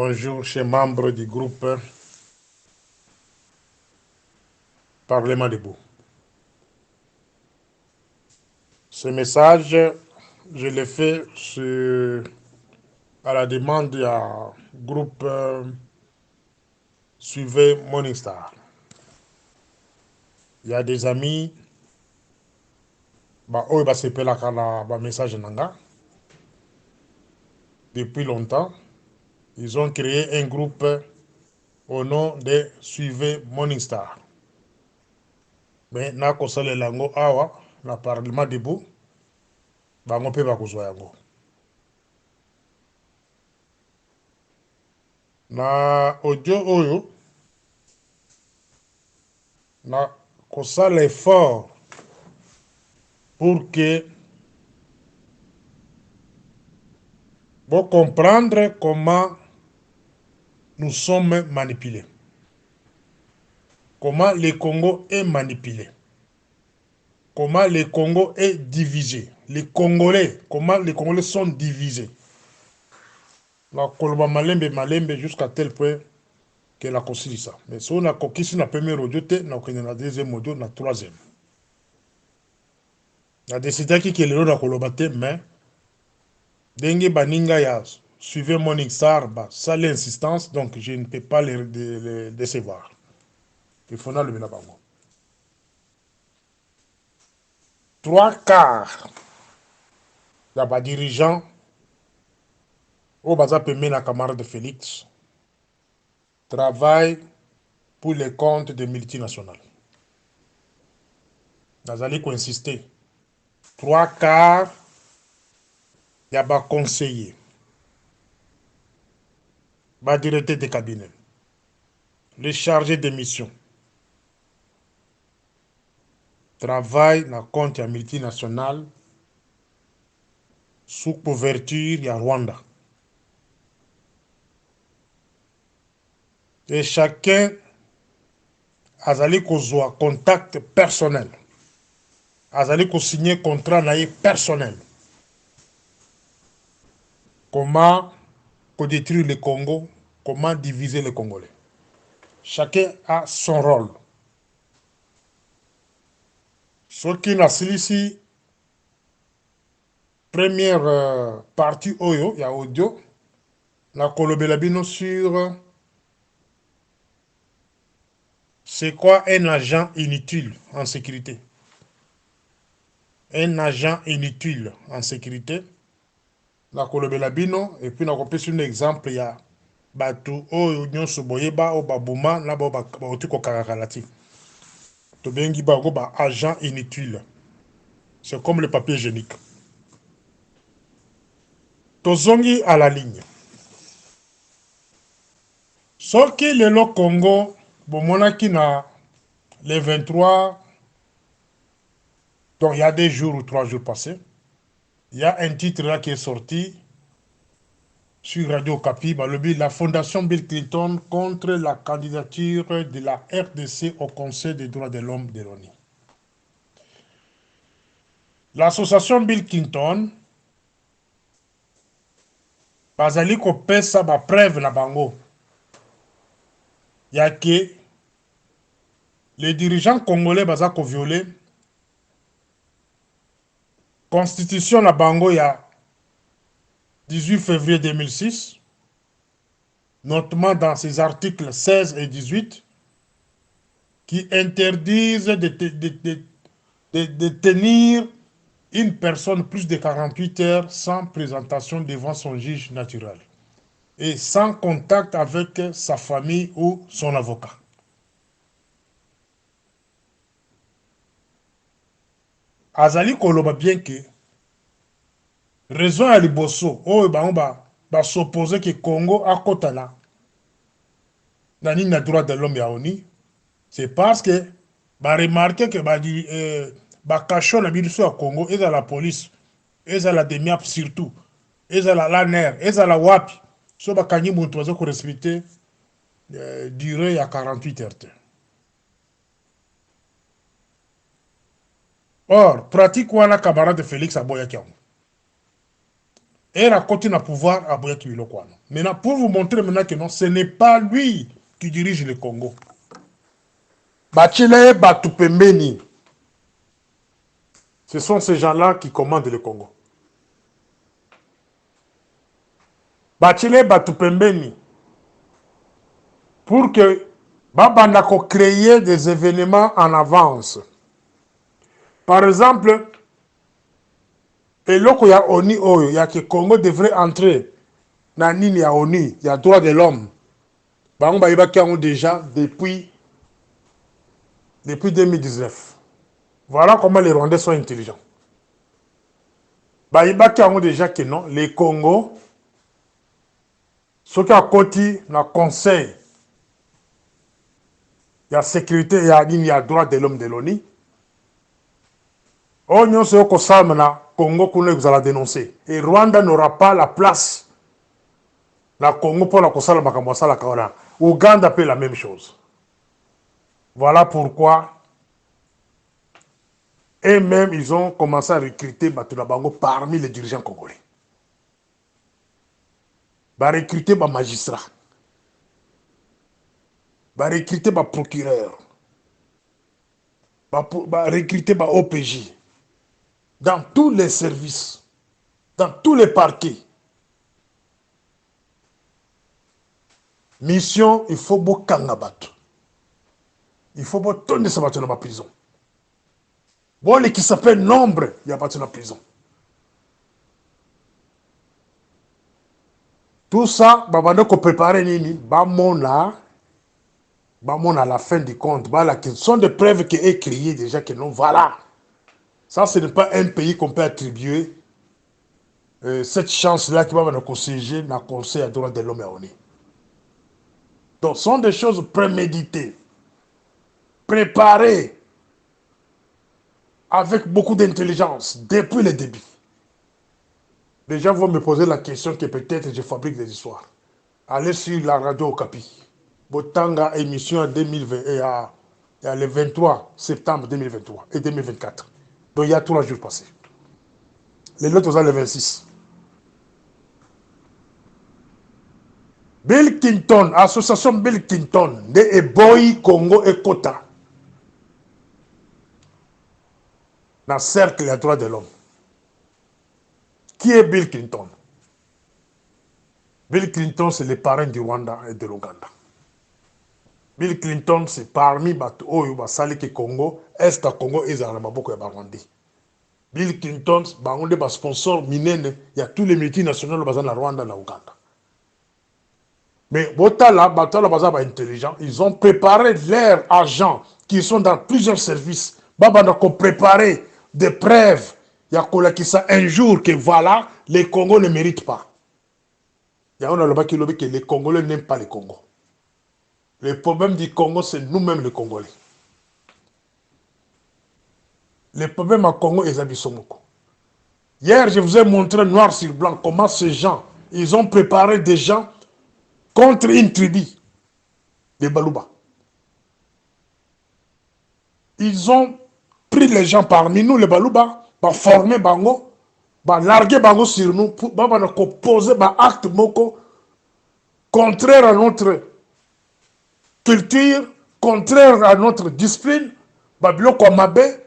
Bonjour, chers membres du groupe Parlement debout. Ce message, je l'ai fait à la demande du groupe Suivez Morningstar. Il y a des amis, eux, ils se message nanga. Depuis longtemps, ils ont créé un groupe au nom de Suivez Morningstar. Mais na kosale lango awa, na Parlement debout, bango pe bakozwa yango. Na audio oyo, na kosala effort pour que vous comprendre comment nous sommes manipulés. Comment le Congo est manipulé. Comment le Congo est divisé. Les Congolais, comment les Congolais sont divisés. La Koloba Malembe jusqu'à tel point que la considère ça. Mais si on a coquille la première audio, on a la deuxième audio, la troisième. La décidé qui est le la Koloba mais dengue baninga ya suivez Morningstar, ça l'insistance, donc je ne peux pas les décevoir. Il faut le mettre là-bas. 3/4 des dirigeants au Baza Pemé, la camarade de Félix, travaillent pour les comptes des multinationales. Nazali ko insister. 3/4 des conseillers, des directeurs de cabinet, les chargés de mission, travaillent dans le compte des multinationales sous couverture de Rwanda. Et chacun azali kozwa contact personnel. Azali ko signer contrat naïe personnel. Comment détruire le Congo, comment diviser les Congolais. Chacun a son rôle. Ce qui n'a ici, première partie oyo, il y a audio, la kolobelabino sur c'est quoi un agent inutile en sécurité. Un agent inutile en sécurité. La kolobelabino, et puis on a copié sur un exemple, il y a Batu oyo nyonso boyeba o babuma na ba otiko karakalati. To bengi ba agent inutile. C'est comme le papier hygiénique. Tozongi à la ligne. Soki lelo Congo, bomonaki na le 23, donc il y a 2 jours ou 3 jours passés, il y a un titre là qui est sorti sur Radio Okapi, la Fondation Bill Clinton contre la candidature de la RDC au Conseil des droits de l'homme de l'ONU. L'association Bill Clinton, bazali kopesa ba preuve na bango. Ya que les dirigeants congolais baza ko violer constitution na bango ya 18 février 2006, notamment dans ses articles 16 et 18, qui interdisent de tenir une personne plus de 48 heures sans présentation devant son juge naturel et sans contact avec sa famille ou son avocat. Azali koloba bien que raison à liboso oyo ba s'opposer que Congo a kotana na nini na droit de l'homme ya ONU, c'est parce que ba remarquer que ba cachot na biso ya Congo eza la police, eza la DEMIAP surtout, eza la LANER, eza la wapi so ba kanyi mutu bazo ko respecter durée ya 48 heures. Or, pratique wana camarade Félix aboya kiango. Et la côté n'a pouvoir à Boyaki Biloko. Maintenant, pour vous montrer maintenant que non, ce n'est pas lui qui dirige le Congo. Bachile Batupembeni. Ce sont ces gens-là qui commandent le Congo. Bachile Batupembeni. Pour que Babandako crée des événements en avance. Par exemple, eloko ya ONU oyo ya que Congo devrait entrer na nini ya ONU, ya droit de l'homme. Bango bayebaki yango déjà depuis 2019. Voilà comment les Rwandais sont intelligents. Bayebaki yango déjà que non, les Congo, ceux qui a côté na conseil ya sécurité ya nini ya droit de l'homme de l'ONU, oyo nyonso yo kosalama na Congo kuna ezala dénoncer. Et Rwanda n'aura pas la place na Congo pour la kosala makambo asalaka wana. Ouganda fait la même chose. Voilà pourquoi et même ils ont commencé à recruter Batulabango parmi les dirigeants congolais. Bah recruter des magistrats. Bah recruter des procureurs. Bah recruter des OPJ. Dans tous les services. Dans tous les parquets. Mission, il faut beaucoup de il faut beaucoup de gens dans la prison. Bon, qui s'appelle nombre, il n'y a pas de la prison. Tout ça, on ko préparer nini, à la fin du compte, ce sont des preuves qui est créées déjà que non, voilà. Ça, ce n'est pas un pays qu'on peut attribuer cette chance-là qui va nous conseiller dans le Conseil à droit de l'homme et à l'ONU. Donc, ce sont des choses préméditées, préparées, avec beaucoup d'intelligence, depuis le début. Les gens vont me poser la question que peut-être je fabrique des histoires. Allez sur la radio Okapi. Botanga émission en 2020, il y a le 23 septembre 2023 et 2024. Donc il y a 3 jours passés. Les autres, le 26. Bill Clinton, association Bill Clinton, de Eboy, Congo et Kota. Dans le cercle des droits de l'homme. Qui est Bill Clinton? Bill Clinton, c'est le parrain du Rwanda et de l'Ouganda. Bill Clinton, c'est parmi les Congo, Est à Congo et Zaramaboko et Rwandais. Bill Clinton, c'est sponsor minene, il y a tous les multinationales dans la Rwanda et l'Ouganda. Mais intelligents, ils ont préparé leurs agents qui sont dans plusieurs services. Baba ont préparé des preuves. Il y a qui ça un jour que voilà, les Congos ne méritent pas. Il y a un qui dit que les Congolais n'aiment pas les Congo. Le problème du Congo, c'est nous-mêmes les Congolais. Le problème au Congo est Zabisomoko. Hier, je vous ai montré noir sur blanc comment ces gens, ils ont préparé des gens contre une tribu de Baluba. Ils ont pris les gens parmi nous, les Baluba, pour former Bango, pour larguer Bango sur nous, pour poser un acte moko contraire à notre culture, contraire à notre discipline, Babiloko Mabe,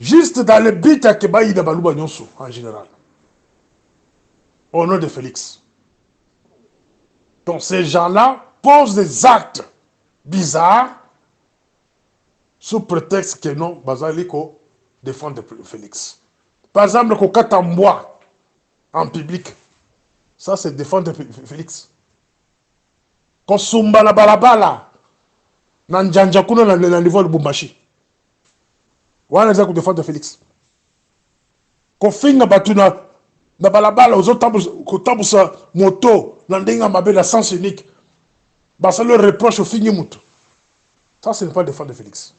juste dans le but à Kebaï de Baluba Nyonso, en général. Au nom de Félix. Donc ces gens-là posent des actes bizarres sous prétexte que non, Bazaliko défend Félix. Par exemple, le Katambois en public, ça c'est défendre Félix. Kosumba la balabala, Nanjanja kuna na niveau de Bumbashi. Wana za défendre Félix. Kofinga batuna na balabala kotabusa moto na ndenga mabe la sens unique. Ça le reproche au fingi mutu. Ça ce n'est pas défendre Félix.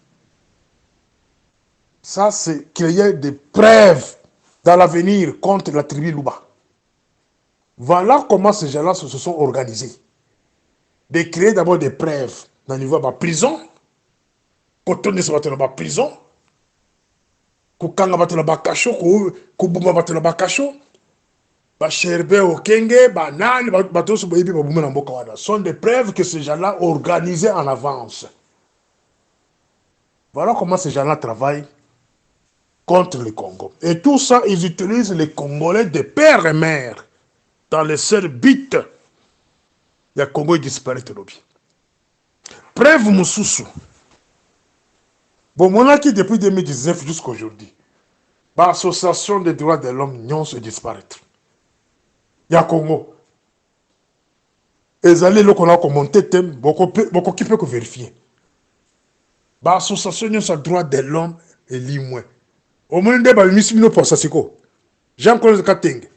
Ça c'est créer des preuves dans l'avenir contre la tribu Luba. Voilà comment ces gens-là se sont organisés. De créer d'abord des preuves dans le niveau de la prison, quand on est dans la prison, quand on est dans la prison, Bacherbe Okenge, Banani, Batosu Boyebi, Baboumena Mbokawana, sont des preuves que ces gens-là organisaient en avance. Voilà comment ces gens-là travaillent contre le Congo. Et tout ça, ils utilisent les Congolais de père et mère dans le seul but. Le Congo est disparu. Preuve Moussoussou. Bon, mon qui depuis 2019 jusqu'à aujourd'hui, l'association des droits de l'homme n'y se disparaître. Il y a Congo. Les alliés qu'on a commenté, beaucoup qui peut vérifier. L'association des droits de l'homme est limoué. Au moins, il y a des gens pour ça, c'est quoi? Jean-Claude Kateng,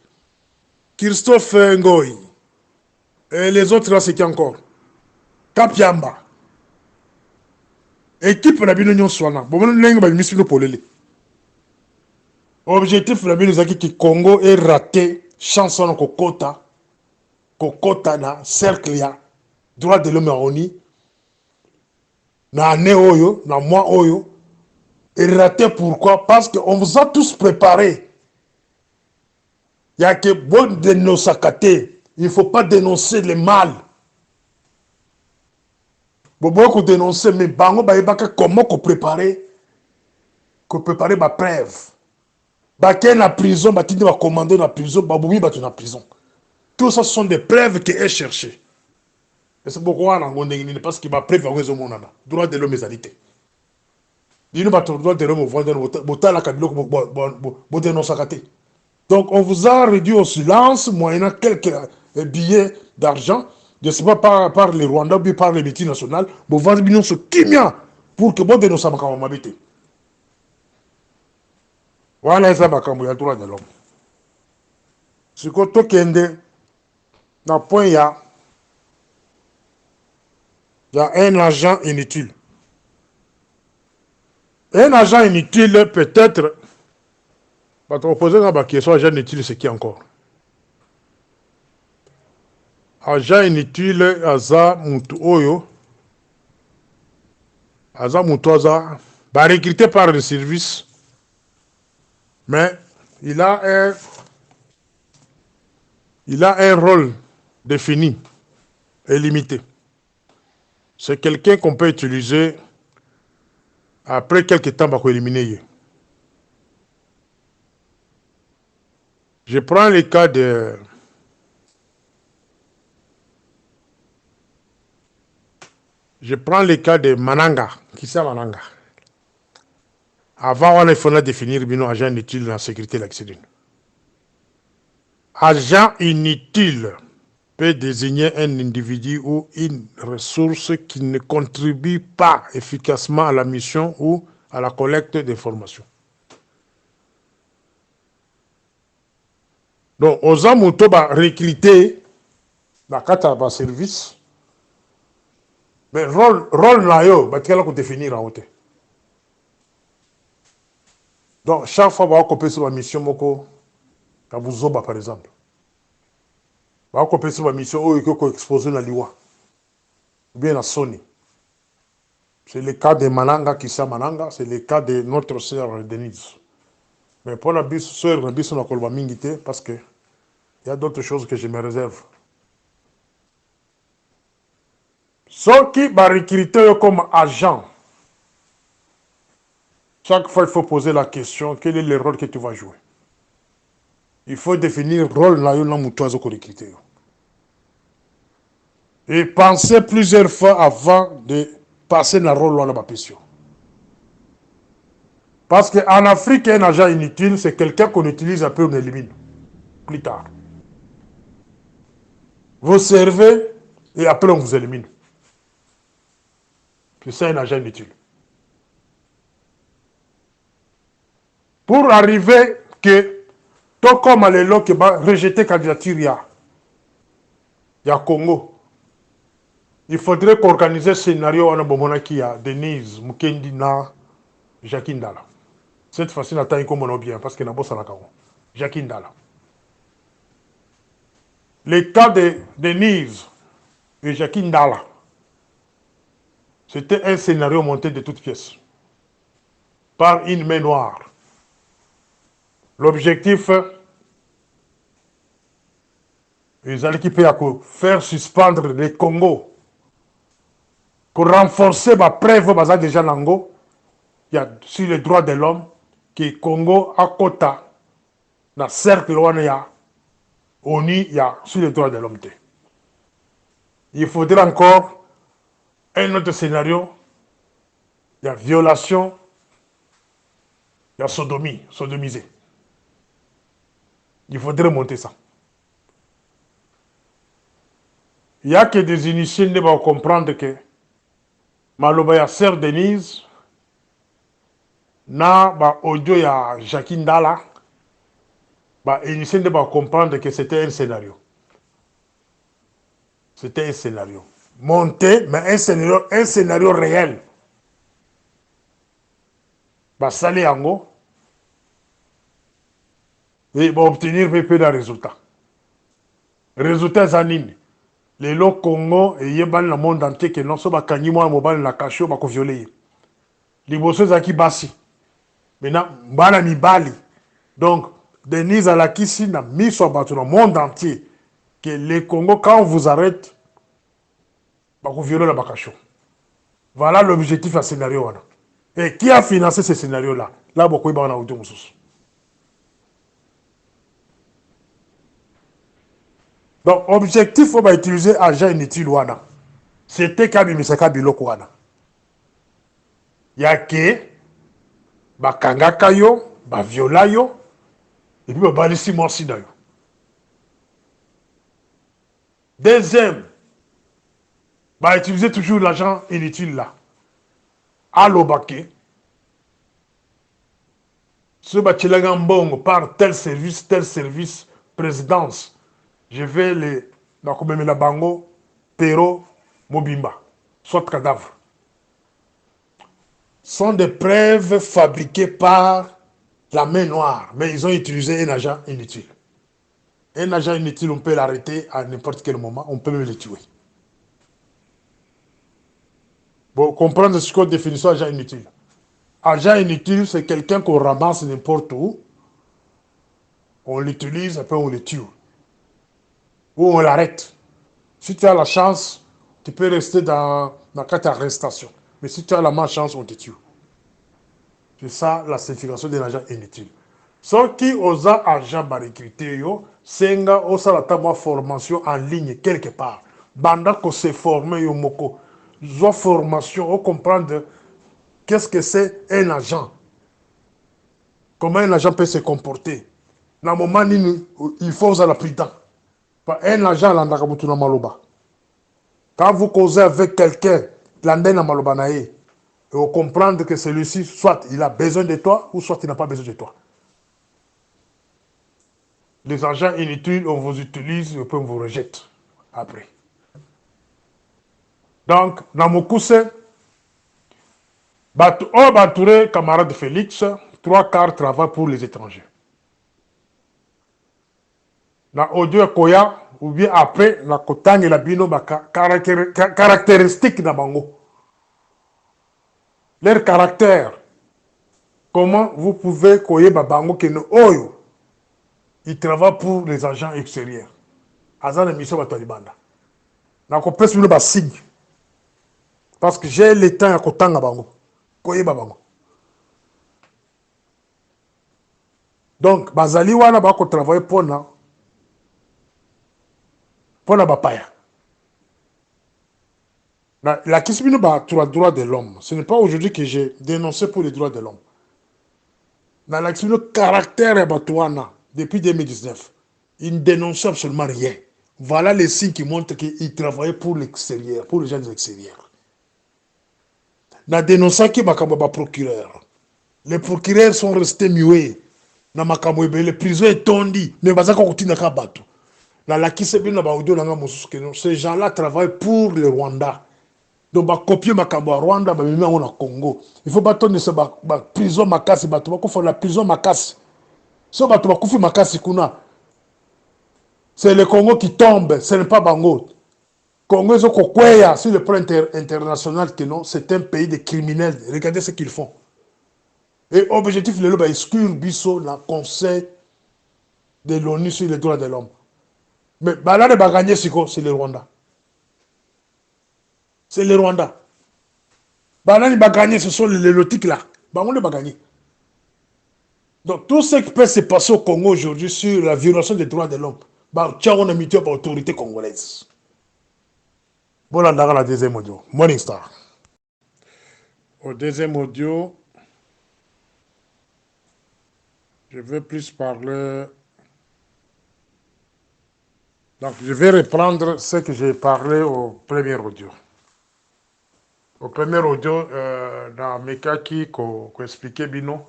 Christophe Ngoy, et les autres là, c'est qui encore? Kapiamba. Équipe la bino soit là. Bon, on a une pour les. Objectif la bino que Congo est raté, chanson kokota na cercle ya droit de l'homme oni na ane oyo na moi oyo est raté. Pourquoi? Parce qu'on vous a tous préparé. Il y a que bon dénoncer. Il ne faut pas dénoncer le mal. Beaucoup dénoncer, mais bango comment préparer ma preuve. Baké na prison, batindi va commander na prison, baboumi batu na prison. Tout ça sont des preuves qui est cherché. Et c'est pourquoi on a ngondengini parce que ma preuve va mon nana. Droit de l'homme égalité. Dino ba droit de l'homme vendre botala kabilo bo dénoncer katé. Donc on vous a réduit au silence moyennant quelques billets d'argent. Je ne sais pas par les Rwandais ou par les multinationales, vous vendez bien ce kimia pour que vous dénoncez ma bête. Voilà ça, il y a droit de l'homme. Ce que tu kende, dans le point, il y a un agent inutile. Un agent inutile, peut-être, va te poser la question, agent inutile, c'est qui encore? Agent inutile, aza mutu oyo, aza mutu aza, recruté par le service, mais il a un rôle défini et limité. C'est quelqu'un qu'on peut utiliser après quelques temps pour éliminer. Je prends le cas de Mananga. Qui c'est Mananga? Avant, il fallait définir un agent inutile dans la sécurité de l'extérieur. Agent inutile peut désigner un individu ou une ressource qui ne contribue pas efficacement à la mission ou à la collecte d'informations. Donc, aux hommes qui sont recrutés dans le service, mais rôle là, il faut définir en haut. Donc, chaque fois que vous avez sur la mission, quand vous par exemple, vous avez sur la mission, vous avez exposé la loi, ou bien la Sony. C'est le cas de Mananga, qui c'est Mananga, c'est le cas de notre sœur Denise. Mais pour la sœur, on a colba mingité parce que il y a d'autres choses que je me réserve. Ceux qui vont recruter comme agent, chaque fois, il faut poser la question, quel est le rôle que tu vas jouer? Il faut définir le rôle là, où recruter. Et penser plusieurs fois avant de passer dans le rôle dans la pression. Parce qu'en Afrique, un agent inutile, c'est quelqu'un qu'on utilise après on élimine. Plus tard. Vous servez et après on vous élimine. C'est un agent inutile. Pour arriver que, tout comme les lois qui vont rejeter la candidature, il y a Congo. Il faudrait qu'organiser un scénario en Abomona qui a Denise, Mukendi, na Jacques Ndala. Cette fois-ci, on attend comme on bien parce qu'il y a bossa la Congo. Jacques Ndala. Le cas de Denise et Jacques Ndala, c'était un scénario monté de toutes pièces par une main noire. L'objectif, Ils allaient qui peut faire suspendre les Congo. Pour renforcer ma preuve, baza déjà lango, il y a sur les droits de l'homme, que Congo a quota, dans le cercle où il y a, ONU, il y a sur les droits de l'homme. Il faudrait encore un autre scénario, il y a violation, il y a sodomie, sodomisé. Il faudrait monter ça. Il n'y a que des initiés qui vont comprendre que Malobaya Sœur Denise, na ba audio ya Jacques Ndala, ba initiés vont comprendre que c'était un scénario. C'était un scénario. Monté, mais un scénario réel. Bah, salé yango. Et va obtenir peu de résultats. Résultats zanini. Les lots Congo et yebal le monde entier que non so ba kanyi moi mobile na kasho ba ko violer. Liboso zaki basi. Maintenant bana mibali. Donc Denise Alakisi na mis sur dans le monde entier que les Congo quand on vous arrête ba ko violer la bakasho. Voilà l'objectif à scénario là. Et qui a financé ce scénario là? Là beaucoup ba na audio mususu. Donc, objectif, on va utiliser agent inutile wana. C'était Kabi Misaka Biloko wana. Yake, bakangaka yo, viola yo, et puis balisi morsi na yo. Deuxième, va utiliser toujours l'agent inutile là. Alobake. Ce bachilagambongo par tel service, présidence. Je vais les. La bango, Pero, Mobimba. Soit cadavre. Sont des preuves fabriquées par la main noire, mais ils ont utilisé un agent inutile. Un agent inutile, on peut l'arrêter à n'importe quel moment, on peut même le tuer. Bon, comprendre ce qu'on définit agent inutile. Agent inutile, c'est quelqu'un qu'on ramasse n'importe où, on l'utilise, après on le tue. Ou on l'arrête. Si tu as la chance, tu peux rester dans la carte d'arrestation. Mais si tu as la malchance, on te tue. C'est ça la signification d'un agent inutile. Ce qui osa agent recruter senga osa la formation en ligne quelque part. Banda ko se former yo moko. Zo formation, on comprendre qu'est-ce que c'est un agent. Comment un agent peut se comporter. Dans le moment où il faut osa la prudent. Un agent l'andaka butuna maloba. Quand vous causez avec quelqu'un, l'andena maloba nae. Et vous comprendre que celui-ci, soit il a besoin de toi, ou soit il n'a pas besoin de toi. Les agents inutiles, on vous utilise, et puis on vous rejette après. Donc, dans mon coussin, Batouré, camarade Félix, 3/4 travail pour les étrangers. Dans Audio Koya, ou bien après, la Kotang et la Bino, caractéristiques de Bango. Leur caractère. Comment vous pouvez koyer Bango que nous oyo? Il travaille pour les agents extérieurs. Azan de mission Batolibanda. Na ko pesi le signe. Parce que j'ai le temps à Kotanga Bango. Koye Bango. Donc, Bazali wana ba ko travailler pour na bapaya. La question de droit de l'homme, ce n'est pas aujourd'hui que j'ai dénoncé pour les droits de l'homme. Dans la question de caractère de Batouana, depuis 2019, il ne dénonçait absolument rien. Voilà les signes qui montrent qu'il travaillait pour l'extérieur, pour les gens extérieurs. Na dénoncé qui m'a procureur. Les procureurs sont restés muets. Na makambo les prisons est tondi, mais bazaka continue à battre. Ces gens-là travaillent pour le Rwanda. Donc, bah, copier Makambo à Rwanda, bah, même au Congo. Il faut bâtonner ce prison makasi, bah, tu vas faire la prison makasi. Ce bah, tu vas faire makasi kuna. C'est le Congo qui tombe, ce n'est pas Bango. Congo, ils ont sur le plan international que non, c'est un pays de criminels. Regardez ce qu'ils font. Et objectif, le exclure Bisso, le Conseil de l'ONU sur les droits de l'homme. Mais Banane va gagner, c'est le Rwanda. C'est le Rwanda. Banane va gagner, ce sont les lotiques là. Banane va gagner. Donc tout ce qui peut se passer au Congo aujourd'hui sur la violation des droits de l'homme, tiens, on a mis par l'autorité congolaise. Voilà dans la deuxième audio. Morning Star. Au deuxième audio, je vais plus parler. Donc, je vais reprendre ce que j'ai parlé au premier audio. Au premier audio, dans mes cas qui expliquait Bino,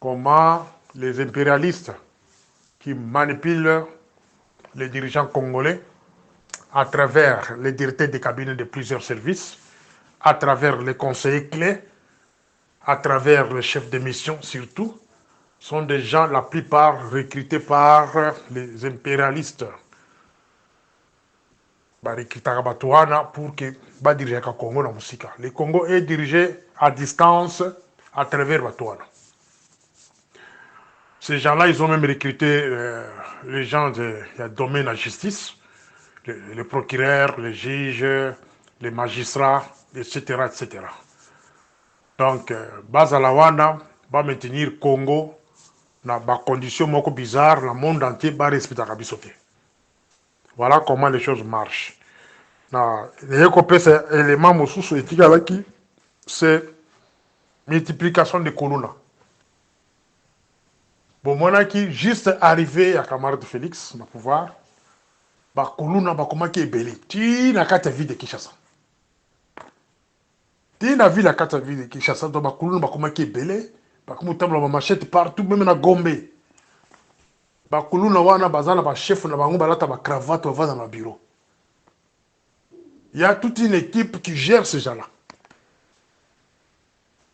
comment les impérialistes qui manipulent les dirigeants congolais à travers les directeurs des cabinets de plusieurs services, à travers les conseillers clés, à travers le chef de mission surtout, sont des gens, la plupart, recrutés par les impérialistes. Pour que diriger le Congo dans musique. Le Congo est dirigé à distance à travers Batouana. Ces gens-là, ils ont même recruté les gens du domaine de la justice, les procureurs, les juges, les magistrats, etc. etc. Donc, Bazalawana va maintenir le Congo dans des conditions bizarres, le monde entier va respecter la bisoté. Voilà comment les choses marchent. C'est élément c'est multiplication de colonnes. Bon, moi qui juste arrivé à camarade Félix, na pouvoir, ba colonne ba comment qui est belé. Tu n'as qu'à ta vie de Kinshasa. Tu n'as vu la carte vie de Kinshasa, donc ba colonne ba comment qui est belé, ba comment table ba machette partout, même na Gombe. Ba colonne wana bazana ba chef na bango balata ba cravate va dans le bureau. Il y a toute une équipe qui gère ces gens-là.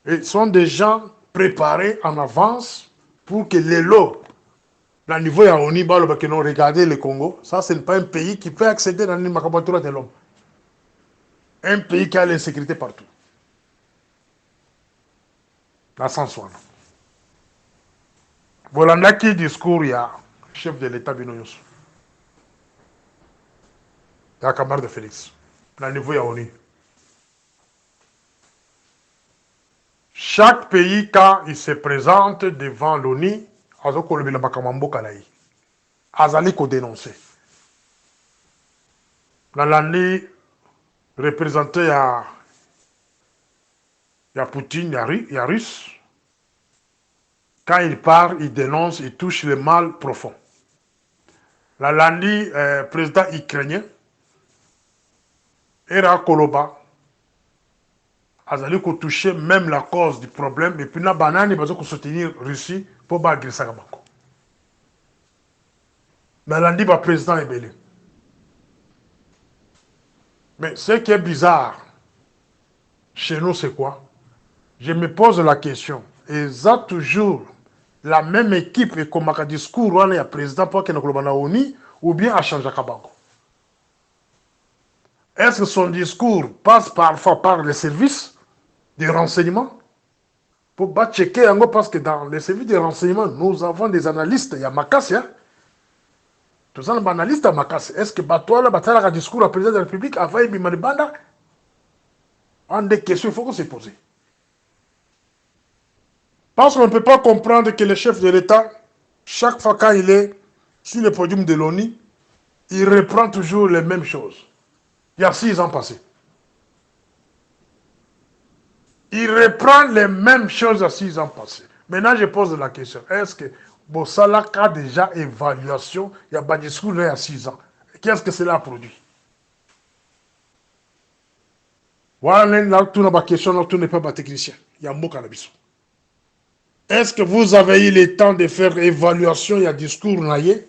Et sont des gens préparés en avance pour que les lots, au niveau de l'ONU, qui ont regardé le Congo, ça, ce n'est pas un pays qui peut accéder dans l'immacabatura de l'homme. Un pays qui a l'insécurité partout. La Sansouane. Voilà qui discours, il y a chef de l'État Binoyos. Il y a camarade de Félix. Au niveau de l'ONU. Chaque pays, quand il se présente devant l'ONU, Azali ko dénoncer. Dans l'année représenté à Poutine, il y a Russe. Quand il parle, il dénonce, il touche le mal profond. La Landi, président ukrainien, Era Koloba, Azali ko toucher même la cause du problème, et puis na banane, il va soutenir Russie pour bagrer ça. Mais Landi, le président est belé. Mais ce qui est bizarre, chez nous, c'est quoi? Je me pose la question. Et ça, toujours la même équipe et comme un discours, on est à président pour qu'il y ait ONU ou bien à changer Kabango. Est-ce que son discours passe parfois par les services de renseignement? Pour checker parce que dans les services de renseignement, nous avons des analystes. Il y a Makassi. Hein? Tous les analystes à Makassi. Est-ce que toi, là, tu as un discours au président de la République avant Ibimaribanda? En des questions, il faut qu'on se pose. Parce qu'on ne peut pas comprendre que le chef de l'État, chaque fois qu'il est sur le podium de l'ONU, il reprend toujours les mêmes choses. Il y a 6 ans passés. Il reprend les mêmes choses à 6 ans passés. Maintenant, je pose la question. Est-ce que Bossala a déjà évaluation? Il y a pas de discours il y a 6 ans. Qu'est-ce que cela a produit? Voilà, là, tout n'est pas question, là, tout n'est pas technicien. Il y a un mot cannabis. Est-ce que vous avez eu le temps de faire évaluation? Il y a discours naïe.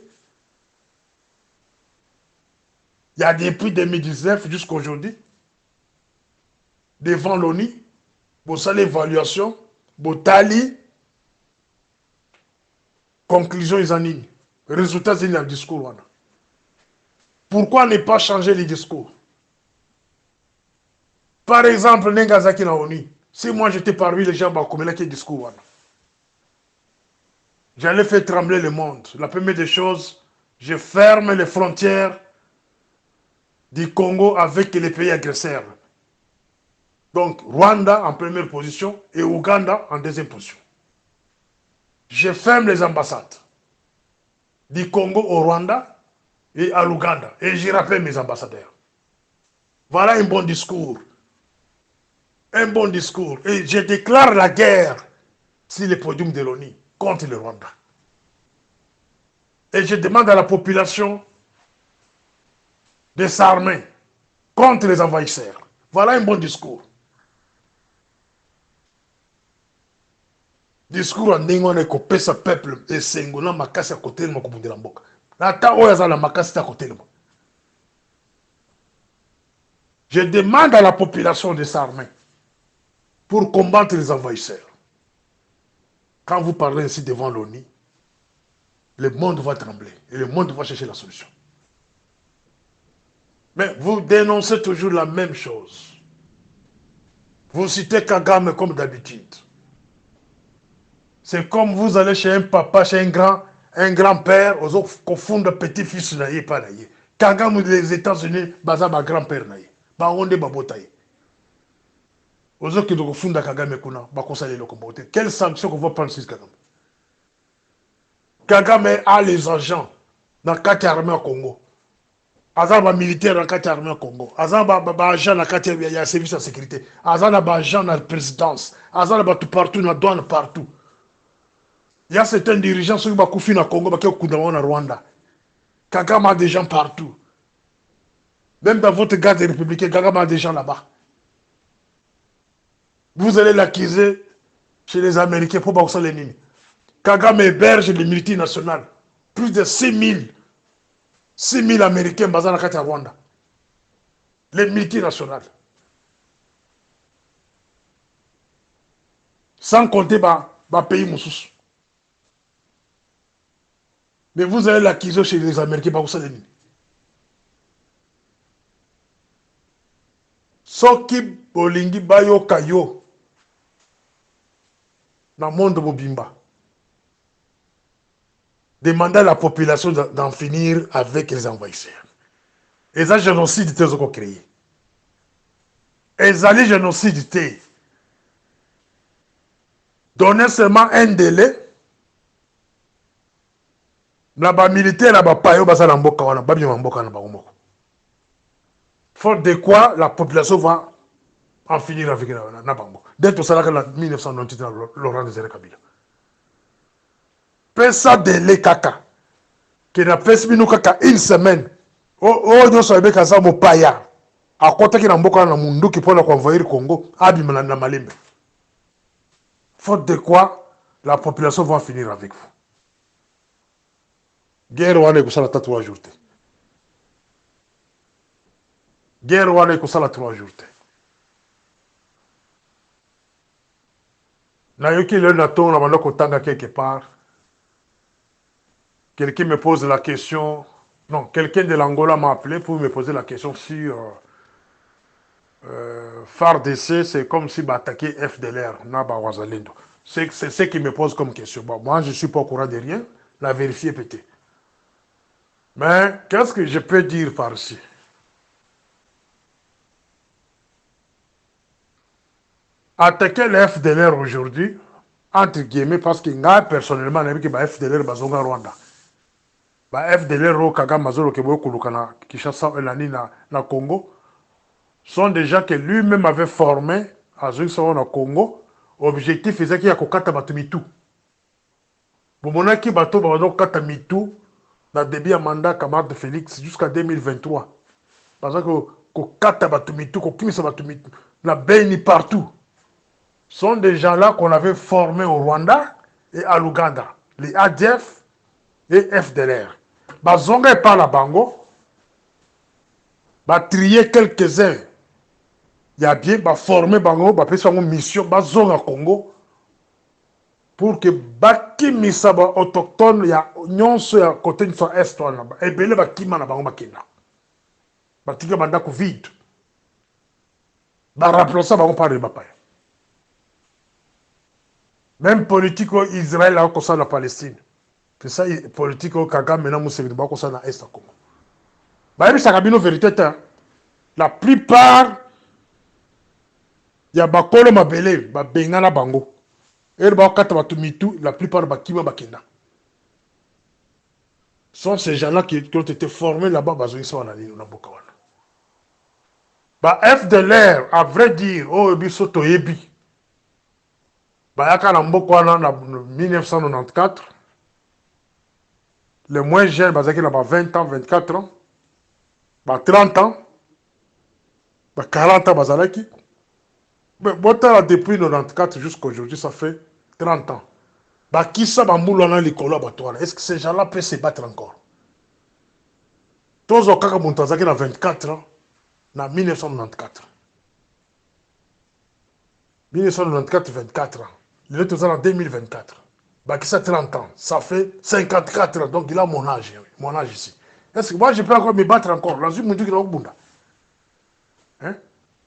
Il y a depuis 2019 jusqu'à aujourd'hui, devant l'ONU, vous avez l'évaluation, vous avez conclusion, ils en ligne. Résultat, c'est le discours. Pourquoi ne pas changer les discours? Par exemple, Nengazaki na ONU, si moi j'étais parmi les gens, comme là qui discours, j'allais faire trembler le monde. La première des choses, Je ferme les frontières du Congo avec les pays agresseurs. Donc, Rwanda en première position et Ouganda en deuxième position. Je ferme les ambassades du Congo au Rwanda et à l'Ouganda. Et j'y rappelle mes ambassadeurs. Voilà un bon discours. Un bon discours. Et je déclare la guerre sur le podium de l'ONU contre le Rwanda. Et je demande à la population de s'armer contre les envahisseurs. Voilà un bon discours. Discours en ndenge est coupé ce peuple et sengona makasi à côté de makobundela la mboka. Nata oyo azala makasi à côté de moi. Je demande à la population de s'armer pour combattre les envahisseurs. Quand vous parlez ainsi devant l'ONU, le monde va trembler et le monde va chercher la solution. Mais vous dénoncez toujours la même chose. Vous citez Kagame comme d'habitude. C'est comme vous allez chez un papa, chez un grand-père, aux autres qu'on fonde petit-fils naïe, pas naïe. Kagame des États-Unis, baza ma grand-père naïe. Ba onde babotaye. Aux autres qui nous fondent Kagame kuna, ba conseiller le comporter. Quelles sanctions qu'on va prendre sur Kagame? Kagame a les agents dans 4 armées au Congo. Azaba militaire dans 4 armées au Congo. Azaba agent dans 4 services de sécurité. Azaba agent dans la présidence. Azaba tout partout, dans la douane partout. Il y a certains dirigeants qui sont koufi na Congo, qui sont na Rwanda. Kagame a des gens partout. Même dans votre garde républicaine, Kagame a des gens là-bas. Vous allez l'accuser chez les Américains pour pas les mines. Kagame héberge les multinationales. Plus de 6 000 Américains basés à Rwanda. Les multinationales. Sans compter les pays moussous. Mais vous allez l'accuser chez les Américains pour les mines. Soki bolingi bayo kayo dans le monde mobimba. Demandez à la population d'en finir avec les envahisseurs. Et ça, génocide, c'est ce qu'on crée. Et ça, génocide, c'est donner seulement un délai. Naba militaire, naba payo, basa na mboka wana, babi mboka na bango. Faute de quoi, la population va en finir avec na bango. Dès tout ça, là, en 1998, Laurent Désiré Kabila. Pesa délai kaka. Qui n'a pas mis kaka une semaine. Oh, nous sommes avec un mopaya. À côté qui n'a pas na mundu qui peut envahir Congo, abimana na malembe. Faute de quoi, la population va finir avec vous. Guerre wana ikusala 3 jours. Guerre wana ikusala 3 jours. Na yoki le nato na banda kotanga quelque part. Quelqu'un me pose la question. Non, quelqu'un de l'Angola m'a appelé pour me poser la question sur FARDC, c'est comme si attaquer FDLR, Naba Wazalendo. C'est ce qui me pose comme question. Bon, moi, je ne suis pas au courant de rien. La vérifier peut-être. Mais qu'est-ce que je peux dire par ici? Attaquer le FDLR aujourd'hui, entre guillemets, parce que moi, personnellement, je sais que le FDLR est au Rwanda. Le FDLR au Kagame Mazolo Kebokuluka Kinshasa et na Congo sont des gens que lui-même avait formés à Zouïsson Congo. Objectif faisait qu'il y a Kokata Batumitu. Bomonaki Bato Babado Kata Mitu, dans le début à mandat camarade Félix jusqu'à 2023. Parce que Kokata Batumitu, Kokimisa Batumitu, la Beni partout. Sont des gens-là qu'on avait formés au Rwanda et à l'Ouganda. Les ADF et FDLR. Bazonga et par la Bango. Trier quelques-uns. Il y a bien formé Bango, une mission, Bazonga Congo. Pour que Baki Misaba autochtone, il y a nyonso à côté de son est là-bas. Et bien, Baki Mana Bango Bakina. Batika Bandako vide. Rappelons ça, Bango parle de Bapaya. Même politique Israël a comme ça la Palestine. C'est ça, politique au Kagame, maintenant, Mousseveni, Bako, ça, na Est, Congo. Bah, ça a vérité, la plupart, il y a Bakolo Mabele, Bengana Bango. Et le Bakata Batumitu, la plupart, Bakima Bakenda. Sont ces gens-là qui ont été formés là-bas, ils sont en Alino, dans Bokawana. Bah, FDLR, à vrai dire, oh, Ebiso Toyebi. Bah, Yaka Nambokwana, en 1994. Les moins jeunes, bah, ils ont 20 ans, 24 ans. Bah, 30 ans. Bah, 40 ans, bah, mais bon, depuis 94 jusqu'à aujourd'hui, ça fait 30 ans. Bah, qui ça, bah, moulana l'école, bah, toi, est-ce que ces gens-là peuvent se battre encore? Tous au cas où Montazaki a 24 ans, en 1994. 1994, 24 ans. Il est toujours en 2024. Bah, qui ça, 30 ans. Ça fait 54 ans. Donc, il a mon âge ici. Est-ce que moi, je peux encore me battre encore? Dans une monde qui est au Bunda. Hein?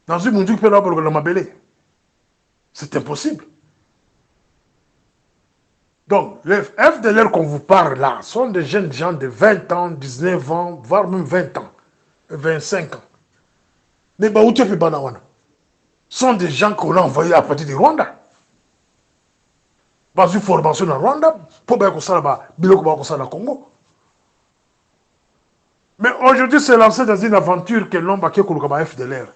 Dans une monde qui peut avoir le Mabélé. C'est impossible. Donc, les FDLR qu'on vous parle là sont des jeunes gens de 20 ans, 19 ans, voire même 20 ans, 25 ans. Mais Baouti et Banawana sont des gens qu'on a envoyés à partir du Rwanda. Dans une formation dans Rwanda, pour bien qu'on s'en va, au Congo. Mais aujourd'hui, c'est lancé dans une aventure que l'on va faire comme FDLR.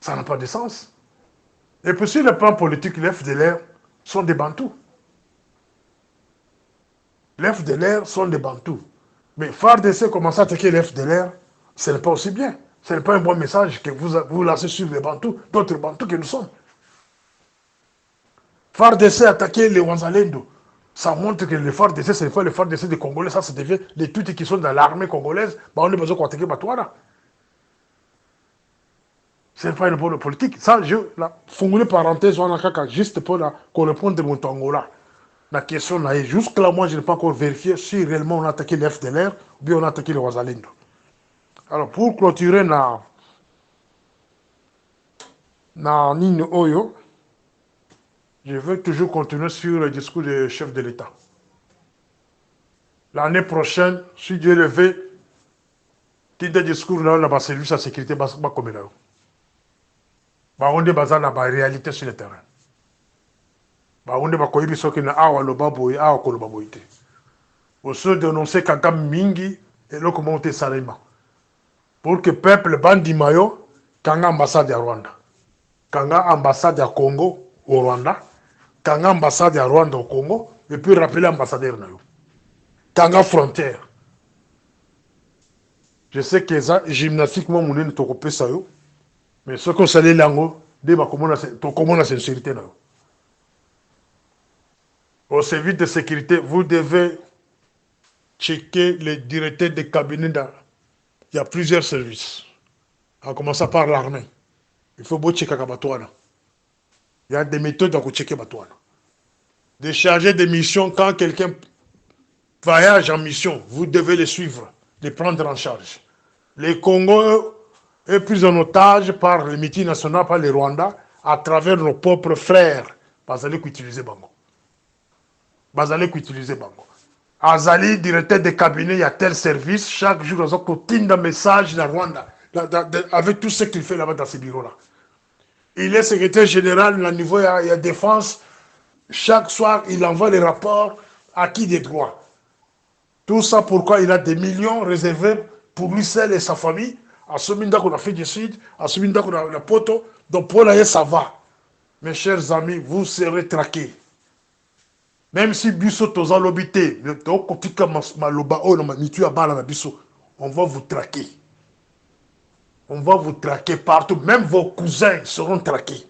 Ça n'a pas de sens. Et puis sur le plan politique, les FDLR sont des Bantous. Les FDLR sont des Bantous. Mais FARDC commence à attaquer les FDLR, ce n'est pas aussi bien. Ce n'est pas un bon message que vous lancez sur les Bantous, d'autres Bantous que nous sommes. FARDC attaquer les Wanzalendo. Ça montre que les FARDC, ce n'est pas les FARDC des Congolais, ça devient les toutes qui sont dans l'armée congolaise. Bah, on a besoin d'attaquer Batouana. Ce n'est pas une bonne politique. Ça, je la fongole parenthèse, on a juste pour répondre de mon Angola. La question là, jusque-là, moi, je n'ai pas encore vérifié si réellement on a attaqué les FDLR ou bien on a attaqué les Wazalendo. Alors, pour clôturer na Nino Oyo, je veux toujours continuer sur le discours du chef de l'État. L'année prochaine, si Dieu le veut, tout le discours là, la service de sécurité, va comme là. On est basé dans la réalité sur le terrain. On est basé sur le terrain. On est basé sur le terrain. On se dénoncer Kagame Mingi et le commenté Salima. Pour que le peuple bandi mayo, Kanga ambassade à Rwanda. Kanga ambassade à Congo au Rwanda. Kanga ambassade à Rwanda au Congo. Et puis rappeler l'ambassadeur. Kanga frontière. Je sais que ça, gymnastiquement, mon ne t'occupe ça. Mais ce qu'on s'allait là, comment la sincérité. Au service de sécurité, vous devez checker les directeurs de cabinet. Il y a plusieurs services. En commençant par l'armée. Il faut checker Kabatouana. Il y a des méthodes pour checker Batouana. Décharger des missions quand quelqu'un voyage en mission, vous devez les suivre, les prendre en charge. Les Congo est pris en otage par les multinationales, par les Rwandais, à travers nos propres frères. Bazali qui utiliser Bango. Bazali qui utiliser Bango. Azali, directeur de cabinet, il y a tel service. Chaque jour, ils ont un message dans Rwanda, avec tout ce qu'il fait là-bas dans ces bureaux-là. Il est secrétaire général, au niveau, il y a défense. Chaque soir, il envoie les rapports à qui des droits. Tout ça, pourquoi il a des millions réservés pour lui seul et sa famille. À ce moment qu'on a fait du Sud, à ce moment qu'on a la Poto. Donc pour là, ça va. Mes chers amis, vous serez traqués. Même si Bisso toza l'obité, on va vous traquer. On va vous traquer partout. Même vos cousins seront traqués.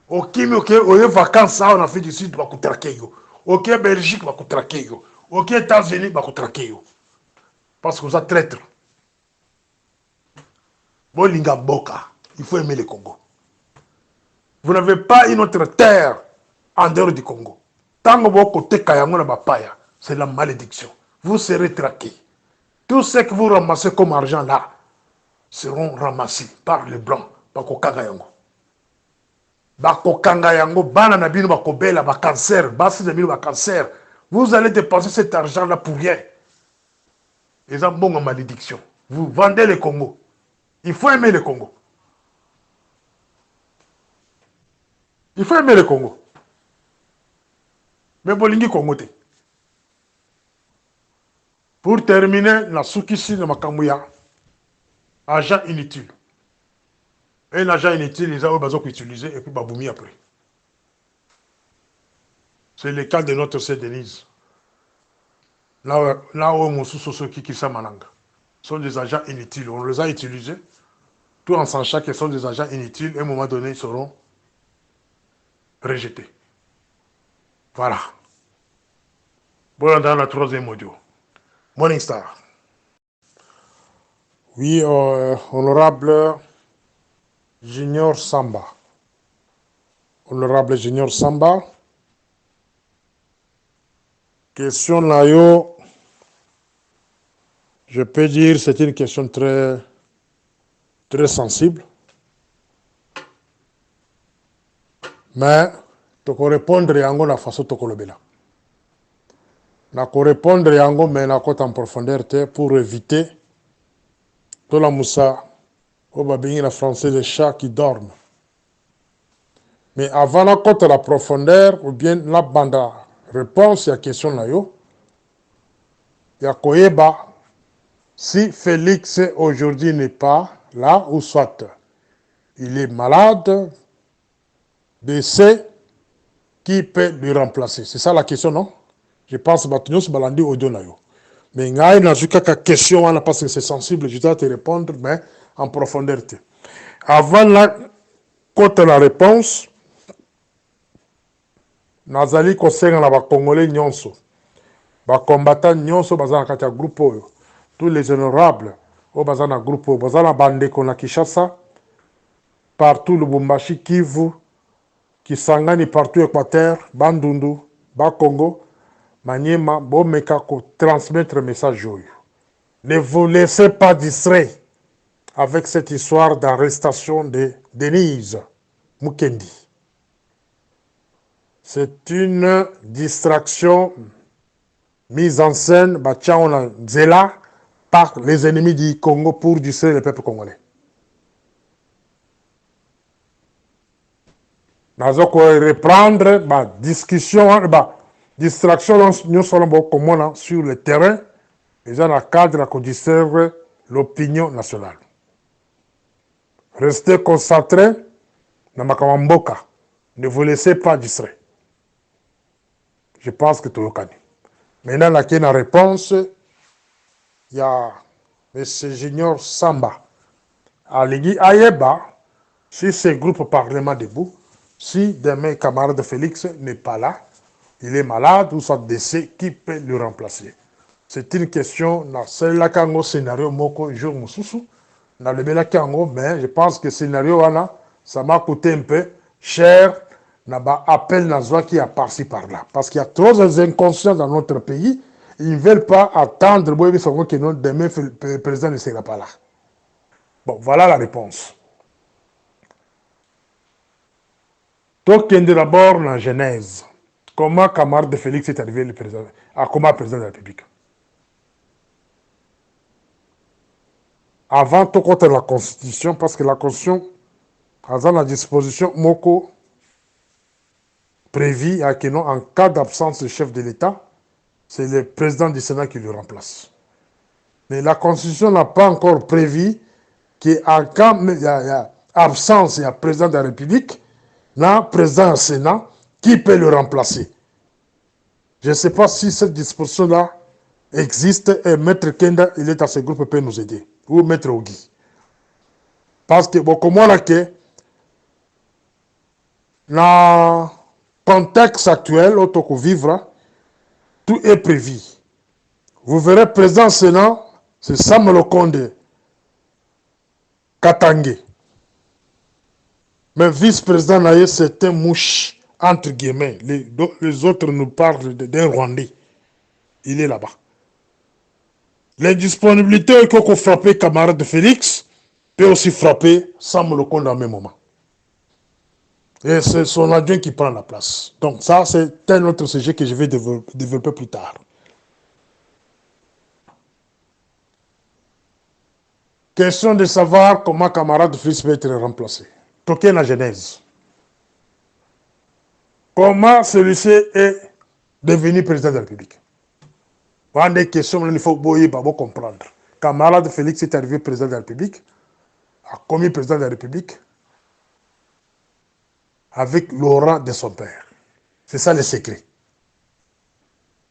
Ok, vacances, on a fait du Sud, on va vous traquer. Ok, Belgique, on va vous traquer. Ok, États-Unis, on va vous traquer. Parce que vous êtes traîtres. Bolinga Boka, il faut aimer le Congo. Vous n'avez pas une autre terre en dehors du Congo. Tant que vous côté Kayamona Bapaya, c'est la malédiction. Vous serez traqués. Tout ce que vous ramassez comme argent là seront ramassés par les Blancs, par Kokagayango. bakokanga yango bana na bino bakobela cancer, basi na bino cancer. Vous allez dépenser cet argent là pour rien. Ils ont bon en malédiction. Vous vendez le Congo. Il faut aimer le Congo. Il faut aimer le Congo. Mais bolingi Congo te. Pour terminer, la soukisi de Makamouya, agent inutile. Un agent inutile, les gens ont utilisé et puis baboumi après. C'est le cas de notre sœur Denise. Là où Moussou Soki qui Mananga sont des agents inutiles. On les a utilisés, tout en sachant qu'ils sont des agents inutiles. À un moment donné, ils seront rejetés. Voilà. Bon, dans la troisième audio. Morning Star. Oui, honorable Junior Samba. Honorable Junior Samba. Question là, je peux dire c'est une question très, très sensible. Mais, tu peux répondre à la façon dont tu le na ko répondre yango mais na ko en profondeur pour éviter to la moussa au babingi la français les chats qui dorment. Mais avant la côte la profondeur ou bien la banda réponse à la question là yo ya koyeba si Félix aujourd'hui n'est pas là ou soit il est malade, blessé, qui peut lui remplacer? C'est ça la question, non? Je pense que c'est balandi audio na yo. Mais il y a une question parce que c'est sensible, je dois te répondre, mais en profondeur. Avant la côte la réponse, nazali kosenga na ba Congolais nyonso, ba combattants nyonso bazana kati ya groupe oyo, tous les honorables au bazana groupe oyo, bazana bandeko na Kinshasa, partout Lubumbashi, Kivu, Kisangani, partout Équateur, Bandundu, Bakongo, Maniema, Bomeka ko transmettre le message. Ne vous laissez pas distraire avec cette histoire d'arrestation de Denise Mukendi. C'est une distraction mise en scène par les ennemis du Congo pour distraire le peuple congolais. Nous allons reprendre la discussion, distraction sur le terrain, et dans le cadre de distraire l'opinion nationale. Restez concentrés dans Makamamboka. Ne vous laissez pas distraire. Je pense que tout le monde. Maintenant, là, il y a une réponse. Il y a M. Junior Samba. Aligi Ayeba, si ce groupe Parlement debout, si demain camarade Félix n'est pas là, il est malade ou soit décès, qui peut le remplacer? C'est une question, c'est là qu'un scénario moko jour mususu, dans le Belakango, mais je pense que le scénario ça m'a coûté un peu cher, n'a appel nazwa qui a par-ci par-là. Parce qu'il y a trop d'inconscients dans notre pays, ils ne veulent pas attendre que demain le président ne sera pas là. Bon, voilà la réponse. Tokende d'abord la genèse. Comment camarade Félix est arrivé le président, comment président de la République? Avant tout contre la Constitution, parce que la Constitution a la disposition moko prévue à que non, en cas d'absence du chef de l'État, c'est le président du Sénat qui le remplace. Mais la Constitution n'a pas encore prévu qu'en cas d'absence du président de la République, le président du Sénat, qui peut le remplacer? Je ne sais pas si cette disposition-là existe et Maître Kenda, il est à ce groupe, peut nous aider. Ou Maître Ogi. Parce que, bon, comme on a que, dans le contexte actuel, autant que vivre, tout est prévu. Vous verrez, président Sénat, c'est Samuel Okonde Katangé. Mais vice-président, c'est un mouche, entre guillemets. Les autres nous parlent d'un Rwandais. Il est là-bas. L'indisponibilité qu'il faut frapper camarade de Félix peut aussi frapper Samuel Okonde en même moment. Et c'est son adjoint qui prend la place. Donc ça, c'est un autre sujet que je vais développer plus tard. Question de savoir comment camarade Félix peut être remplacé. Toquer la genèse. Comment celui-ci est devenu président de la République? Voilà des questions, il faut comprendre. Camarade Félix est arrivé président de la République, a commis président de la République avec l'aura de son père. C'est ça le secret.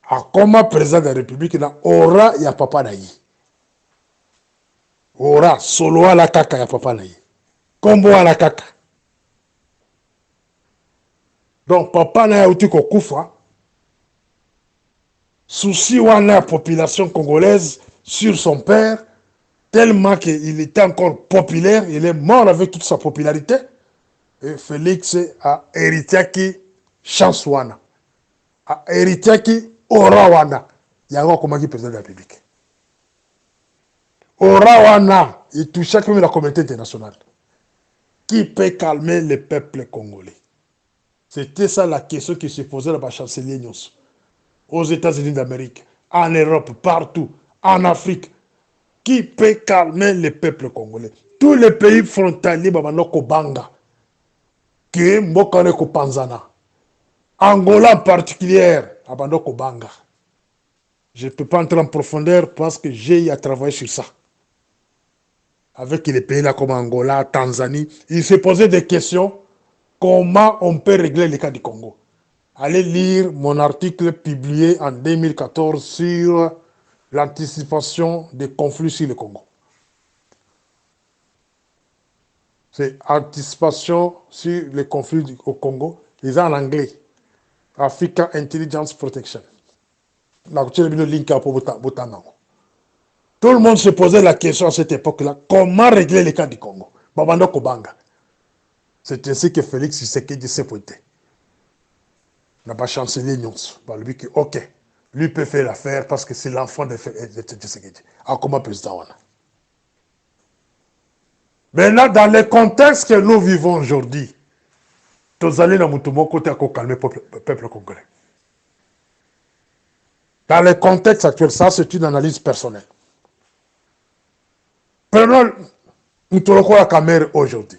A comment président de la République, il a aura, il y a papa naï. Aura, solo à la caca, il y a papa naï. Combo à la caca. Donc, papa naï a outil qu'on koufa. Souci ou la population congolaise sur son père, tellement qu'il était encore populaire, il est mort avec toute sa popularité. Et Félix a hérité qui chance wana. A hérité qui aura wana. Il y a encore comment qui président de la République. Aura wana, il touchait comme la communauté internationale. Qui peut calmer le peuple congolais? C'était ça la question qui se posait dans le chancelier Nyos. Aux États-Unis d'Amérique, en Europe, partout, en Afrique. Qui peut calmer le peuple congolais? Tous les pays frontaliers, Babanoko Banga, qui Mbokane Panzana, Angola en particulier, Babanoko Banga. Je ne peux pas entrer en profondeur parce que j'ai à travailler sur ça. Avec les pays là comme Angola, Tanzanie, ils se posaient des questions. Comment on peut régler le cas du Congo? Allez lire mon article publié en 2014 sur l'anticipation des conflits sur le Congo. C'est anticipation sur les conflits au Congo. Ils ont en anglais. Africa Intelligence Protection. Tout le monde se posait la question à cette époque-là, comment régler le cas du Congo? Babando Kobanga. C'est ainsi que Félix Tshisekedi s'est pointé. N'a pas chancelier Nyons. Lui qui, ok, lui peut faire l'affaire parce que c'est l'enfant de Tshisekedi. Ah, comment président? Maintenant, dans le contexte que nous vivons aujourd'hui, tous allés dans mon côté à calmer le peuple congolais. Dans le contexte actuel, ça c'est une analyse personnelle. Prenons Moutoloko la caméra aujourd'hui.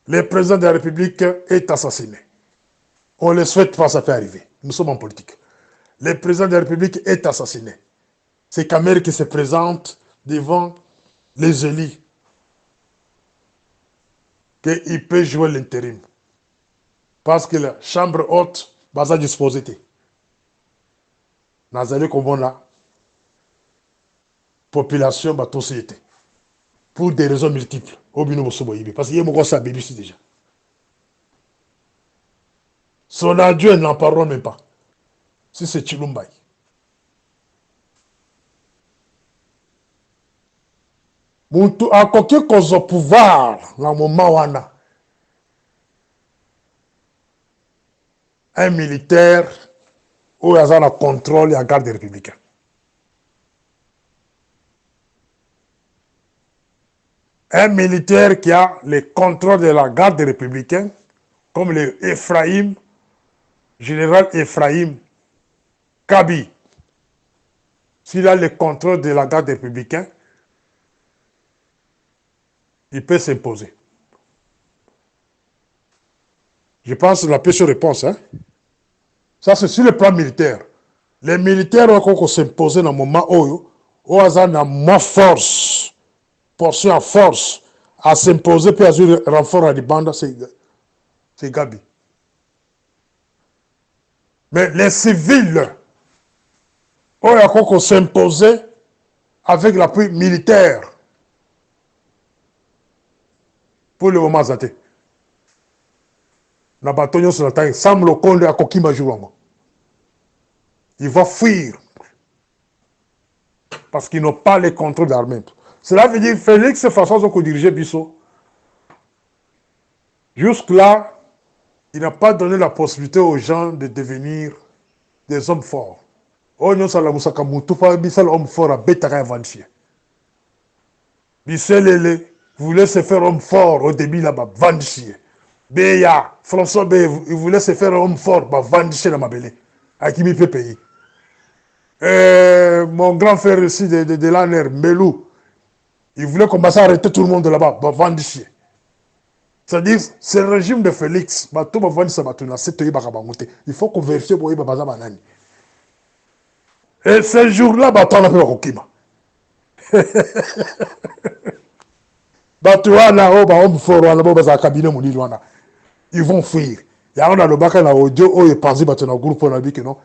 Le président de la République est assassiné. On ne le souhaite pas, ça peut arriver. Nous sommes en politique. Le président de la République est assassiné. C'est Kamere qui se présente devant les élus qu'il peut jouer l'intérim. Parce que la chambre haute va à disposer. Nazali Kobona, population, va société. Pour des raisons multiples. Parce qu'il y a beaucoup de ici déjà. Son adjoint n'en parlons même pas. Si c'est Chilumbaï. Muntu akoki kozo pouvoir na moment wana. Un militaire où il y a le contrôle et la garde républicaine. Un militaire qui a le contrôle de la garde républicaine, comme le Ephraim, général Ephraim Kabi. S'il a le contrôle de la garde républicaine, il peut s'imposer. Je pense que la pire réponse. Hein? Ça, c'est sur le plan militaire. Les militaires ont s'imposer dans le moment où ils ont moins force, portion à force, à s'imposer puis à jouer renfort à des bandes, c'est Gabi. Mais les civils, ils ont s'imposer avec l'appui militaire. Pour le moment, ça na batonyo sur la taille, Sam Lokonde à Kokima Jouango. Il va fuir. Parce qu'ils n'ont pas les contrôles d'armée. Cela veut dire Félix, de façon dont dirigeait Bissot. Jusque-là, il n'a pas donné la possibilité aux gens de devenir des hommes forts. Oh, non, ça l'a moussa comme tout pas Bissal homme fort à Betaka Avantier. Bissel, voulait se faire homme fort au début là-bas, Vandichier. Béya, François B, il voulait se faire homme fort, bah, Vandichier dans ma belle. À qui il peut payer. Mon grand frère ici de l'ANR, Melou, il voulait commencer à arrêter tout le monde là-bas, bah, Vandichier. C'est-à-dire, c'est le régime de Félix, bah, tout le monde ça va tourner, il faut qu'on vérifie pour y aller. Et ce jour-là, bah, on a fait Rokima. Bah, tu vois, là, homme fort, là, bah, cabinet, mon île, ils vont fuir. Il y a un alobaka na audio où il pense que le groupe on a dit que non.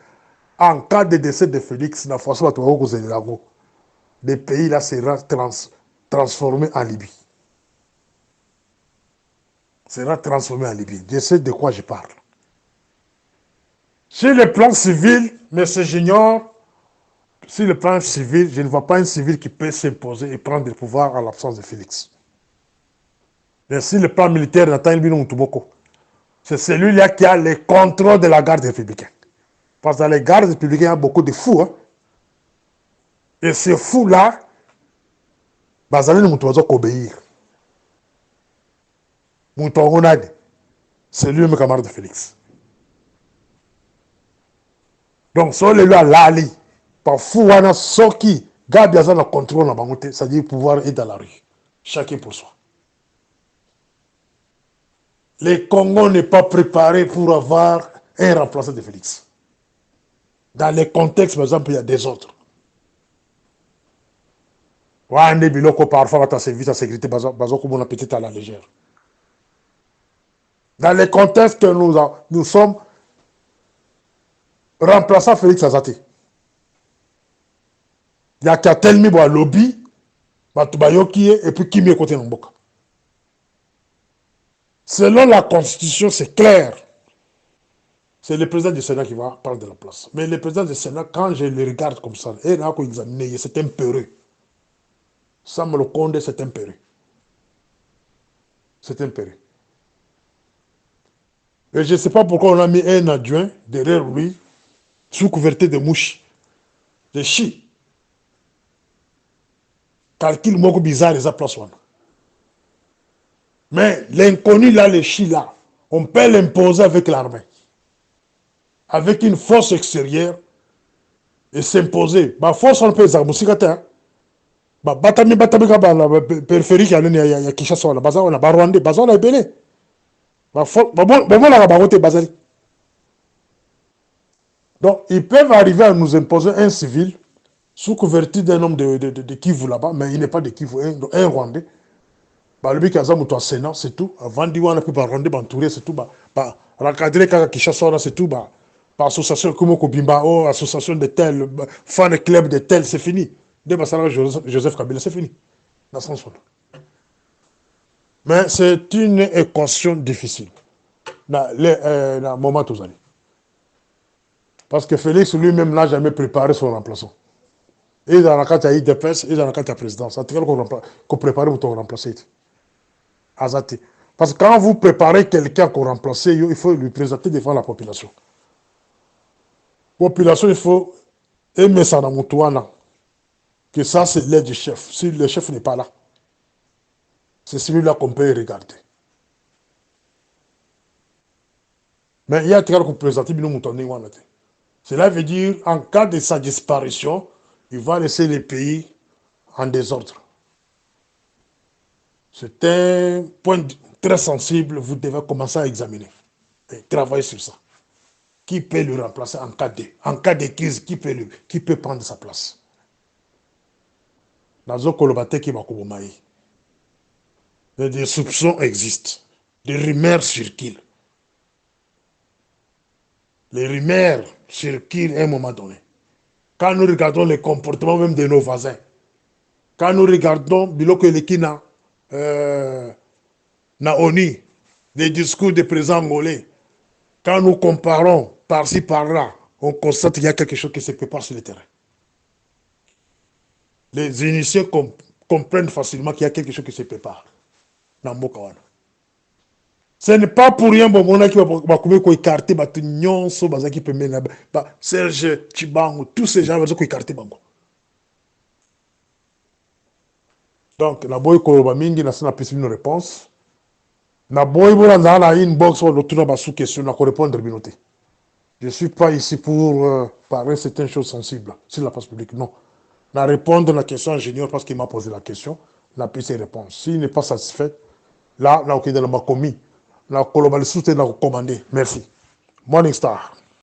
En cas de décès de Félix, na François le pays là sera transformé en Libye. Sera transformé en Libye. Je sais de quoi je parle. Sur le plan civil, M. Junior, sur le plan civil, je ne vois pas un civil qui peut s'imposer et prendre le pouvoir en l'absence de Félix. Mais sur le plan militaire, Nathan Elbino Moutuboko, c'est celui-là qui a le contrôle de la garde républicaine. Parce que dans les gardes républicains, il y a beaucoup de fous. Hein. Et ces fous-là, bazali ni mutu obéir. Mutu onadi, c'est lui le camarade de Félix. Donc, si on est là, l'ali, par fou, on a soki, gabi a le contrôle dans bangote, c'est-à-dire pouvoir est dans la rue. Chacun pour soi. Le Congo n'est pas préparé pour avoir un remplaçant de Félix. Dans les contextes, par exemple, il y a des autres. Wande biloko parfois ta service à sécurité bazoko mon appétit à la légère. Dans les contextes que nous sommes remplaçant Félix Azati. Il y a qu'à tel niveau lobby, et puis qui mieux côté Namboka. Selon la Constitution, c'est clair. C'est le président du Sénat qui va prendre de la place. Mais le président du Sénat, quand je le regarde comme ça, et là, c'est un peureux. Ça me le compte, c'est un peureux. C'est un peureux. Et je ne sais pas pourquoi on a mis un adjoint derrière lui, sous couverture de mouches, de chi. Calcul beaucoup bizarre, les place. Mais l'inconnu là, le chi là, on peut l'imposer avec l'armée. Avec une force extérieure et s'imposer. La force on peut les batami ka ba périphérique ya Kinshasa la baza on a Rwanda baza on a belé. Donc ils peuvent arriver à nous imposer un civil sous couverture d'un homme de Kivu là-bas, mais il n'est pas de Kivu, un Rwandais. Bah, le but qu'il y a Sénat, c'est tout. Avant d'y avoir un peu par Rwandais, entouré, c'est tout. Bah, recadrer Kinshasa, c'est tout. Bah, par association comme Kobimba, association de tel, fan club de tel, c'est fini. Dès que Joseph Kabila, c'est fini. Dans ce sens-là. Mais c'est une équation difficile. Dans le moment où vous allez. Parce que Félix lui-même n'a jamais préparé son remplaçant. Et dans la carte, il y a IDPS, et dans la carte, il y a présidence. C'est qu'on prépare pour ton remplacer. Azati. Parce que quand vous préparez quelqu'un qu'on remplace, il faut lui présenter devant la population. La population, il faut aimer ça dans mon toit. Que ça, c'est l'aide du chef. Si le chef n'est pas là, c'est celui-là qu'on peut regarder. Mais il y a quelqu'un qu'on présente, cela veut dire, en cas de sa disparition, il va laisser les pays en désordre. C'est un point très sensible, vous devez commencer à examiner et travailler sur ça. Qui peut le remplacer en cas de crise, qui peut prendre sa place? Des soupçons existent, des rumeurs circulent. Les rumeurs circulent à un moment donné. Quand nous regardons les comportements même de nos voisins, quand nous regardons Biloko Elekina, Naoni, les discours des présidents angolais, quand nous comparons par-ci par-là, on constate qu'il y a quelque chose qui se prépare sur le terrain. Les initiés comprennent facilement qu'il y a quelque chose qui se prépare dans Mokawana. Ce n'est pas pour rien que on a écarté Serge Chibango, tous ces gens qui ont écarté Bango. Donc, la boy koloba mingi, na sina pisi une réponse. Na boy bona na la inbox, on retourne à sous question, na ko répondre binoté. Je ne suis pas ici pour parler de certaines choses sensibles sur la place publique. Non. Na répondre à la question ingénieur parce qu'il m'a posé la question, na prise ses réponses. S'il n'est pas satisfait, là, na ok, dans ma commis. Na koloba le soutien, na commandé. Merci. Morning Star.